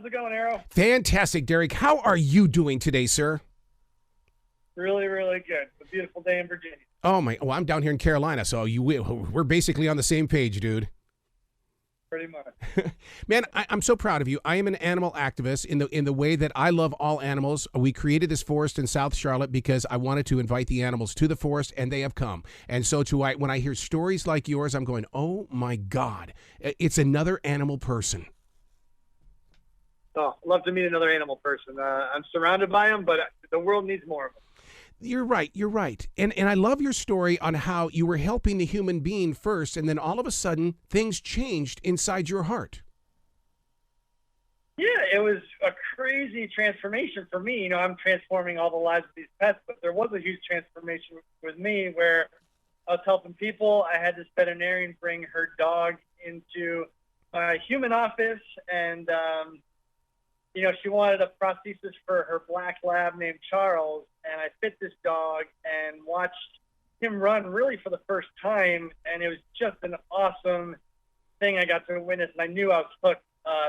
it going, Arrow? Fantastic, Derrick. How are you doing today, sir? Really, really good. It's a beautiful day in Virginia. Oh, my. Well, I'm down here in Carolina, so we're basically on the same page, dude. Pretty much. Man, I'm so proud of you. I am an animal activist in the way that I love all animals. We created this forest in South Charlotte because I wanted to invite the animals to the forest, and they have come. And so when I hear stories like yours, I'm going, oh, my God, it's another animal person. Oh, I'd love to meet another animal person. I'm surrounded by them, but the world needs more of them. You're right. And I love your story on how you were helping the human being first, and then all of a sudden, things changed inside your heart. Yeah, it was a crazy transformation for me. I'm transforming all the lives of these pets, but there was a huge transformation with me where I was helping people. I had this veterinarian bring her dog into my human office, and she wanted a prosthesis for her black lab named Charles, and I fit this dog and watched him run really for the first time, and it was just an awesome thing I got to witness, and I knew I was hooked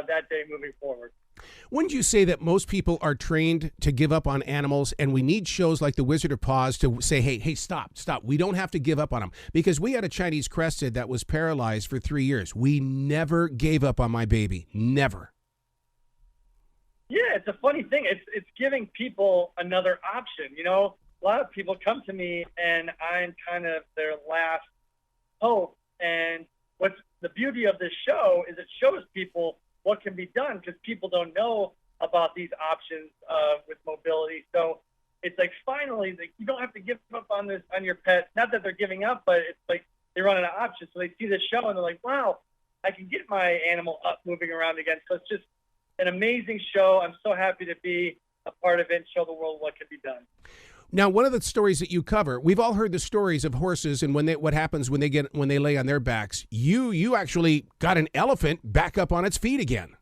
that day moving forward. Wouldn't you say that most people are trained to give up on animals, and we need shows like the Wizard of Paws to say, hey, stop. We don't have to give up on them. Because we had a Chinese crested that was paralyzed for 3 years. We never gave up on my baby. Never. Yeah, it's a funny thing. It's giving people another option. A lot of people come to me, and I'm kind of their last hope. And what's the beauty of this show is it shows people what can be done because people don't know about these options with mobility. So it's like finally, you don't have to give up on your pet. Not that they're giving up, but it's like they run out of options. So they see this show, and they're like, wow, I can get my animal up moving around again. So it's just an amazing show. I'm so happy to be a part of it and show the world what can be done. Now, one of the stories that you cover, we've all heard the stories of horses and what happens when they lay on their backs. You actually got an elephant back up on its feet again.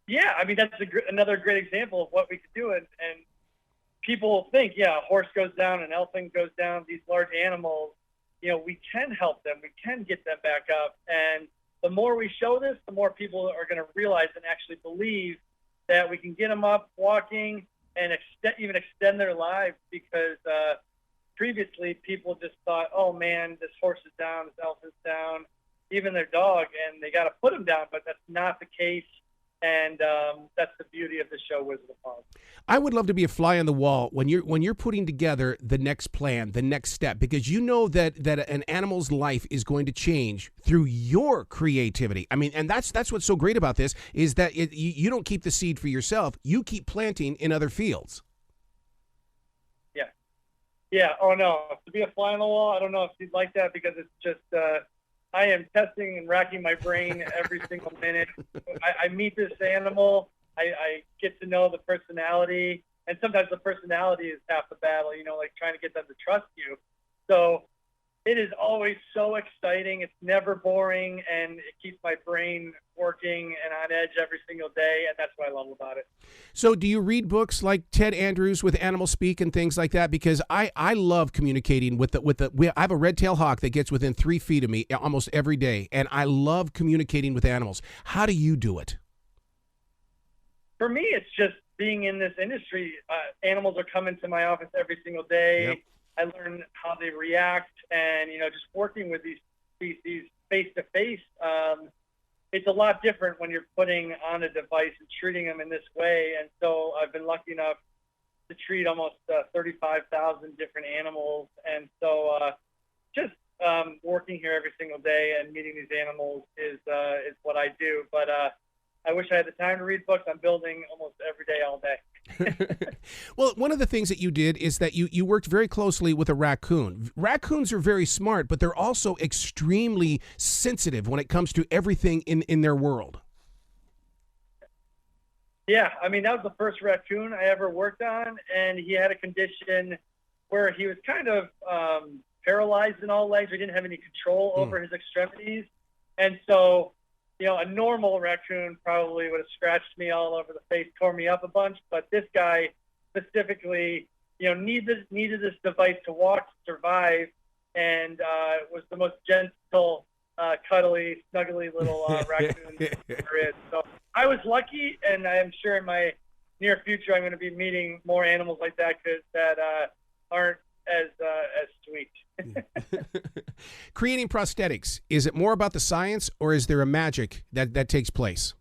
Yeah, I mean that's another great example of what we could do, and people think, a horse goes down, an elephant goes down. These large animals, we can help them, we can get them back up, and the more we show this, the more people are going to realize and actually believe that we can get them up, walking, and even extend their lives because previously people just thought, oh, man, this horse is down, this elephant's down, even their dog, and they got to put them down, but that's not the case. And that's the beauty of the show, Wizard of Paws. I would love to be a fly on the wall when you're putting together the next plan, the next step, because you know that an animal's life is going to change through your creativity. I mean, and that's what's so great about this is that you don't keep the seed for yourself; you keep planting in other fields. Yeah. Oh no, to be a fly on the wall, I don't know if you'd like that because it's just. I am testing and racking my brain every single minute. I meet this animal. I get to know the personality. And sometimes the personality is half the battle, like trying to get them to trust you. So it is always so exciting. It's never boring. And it keeps my brain working and on edge every single day. And that's what I love about it. So do you read books like Ted Andrews with Animal Speak and things like that? Because I love communicating with I have a red-tailed hawk that gets within 3 feet of me almost every day. And I love communicating with animals. How do you do it? For me, it's just being in this industry. Animals are coming to my office every single day. Yep. I learn how they react and, just working with these species face-to-face. It's a lot different when you're putting on a device and treating them in this way. And so I've been lucky enough to treat almost 35,000 different animals. And so just working here every single day and meeting these animals is what I do. But I wish I had the time to read books. I'm building almost every day, all day. Well, one of the things that you did is that you worked very closely with a raccoon. Raccoons are very smart, but they're also extremely sensitive when it comes to everything in their world. Yeah, I mean, that was the first raccoon I ever worked on, and he had a condition where he was kind of paralyzed in all legs. He didn't have any control over his extremities. And so a normal raccoon probably would have scratched me all over the face, tore me up a bunch. But this guy specifically, needed this device to walk, to survive, and was the most gentle, cuddly, snuggly little raccoon there is. So I was lucky, and I'm sure in my near future I'm going to be meeting more animals like that that aren't as sweet. Creating prosthetics, is it more about the science, or is there a magic that takes place?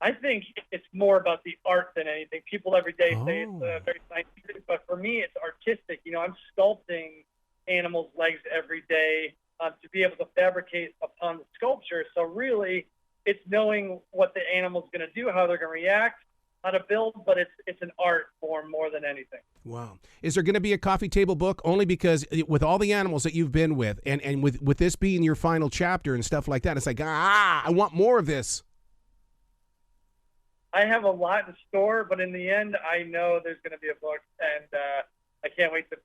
I think it's more about the art than anything. People every day say it's Oh. very scientific, but for me, it's artistic. You know, I'm sculpting animals' legs every day to be able to fabricate upon the sculpture. So really, it's knowing what the animal's going to do, how they're going to react, how to build, but it's an art form more than anything. Wow. Is there going to be a coffee table book? Only because with all the animals that you've been with, and with this being your final chapter and stuff like that, it's like, I want more of this. I have a lot in store, but in the end, I know there's going to be a book, and I can't wait to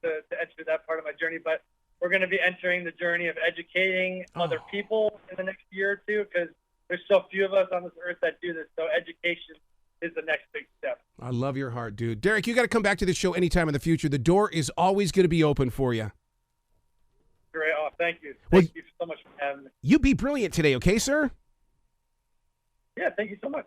enter that part of my journey. But we're going to be entering the journey of educating other people in the next year or two, because there's so few of us on this earth that do this. So education is the next big step. I love your heart, dude. Derrick, you got to come back to the show anytime in the future. The door is always going to be open for you. Great. Oh, thank you. Thank you so much for having me. You be brilliant today, okay, sir? Yeah, thank you so much.